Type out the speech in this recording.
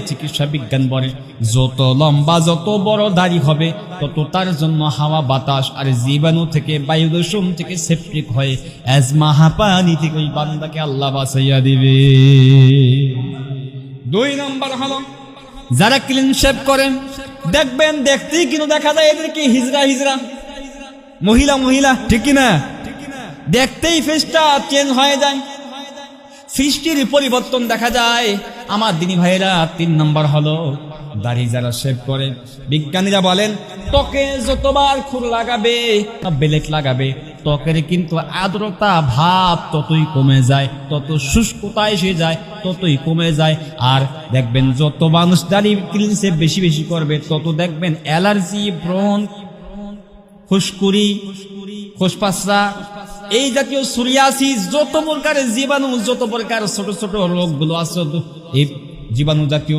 চিকিৎসা বিজ্ঞান বলে যত লম্বা যত বড় দাড়ি হবে তত তার জন্য হাওয়া বাতাস আর জীবাণু থেকে বায়ু দূষণ থেকে সেপ্টিক হয়ে অ্যাজমা হাঁপানি থেকে ওই বান্দাকে আল্লাহ বাঁচাইয়া দিবে। 2 নম্বর হলো যারা ক্লিন শেভ করেন, দেখবেন দেখতেই কিন্তু দেখা যায় এদের কি হিজড়া হিজড়া মহিলা মহিলা, ঠিক কিনা? দেখতেই ফেসটা চেঞ্জ হয়ে যায়, সৃষ্টির পরিবর্তন দেখা যায়। আমার দিনী ভাইয়েরা 3 নম্বর হলো দাড়ি যারা শেভ করে, বিজ্ঞানীরা বলেন ত্বকে যতবার খুর লাগাবে বেলেট লাগাবে ত্বকের কিন্তু আর্দ্রতা ভাব ততই কমে যায়, তত শুষ্কতা এসে যায়, ততই কমে যায়। আর দেখবেন যত মানুষ দাড়ি ক্লিন শেভ বেশি বেশি করবে তত দেখবেন অ্যালার্জি, ব্রণ, ফুসকুড়ি, খোসপাসরা, এই জাতীয় সোরিয়াসিস, যত প্রকারের জীবাণু, যত প্রকার ছোট ছোট রোগগুলো আছে এই জীবাণু জাতীয়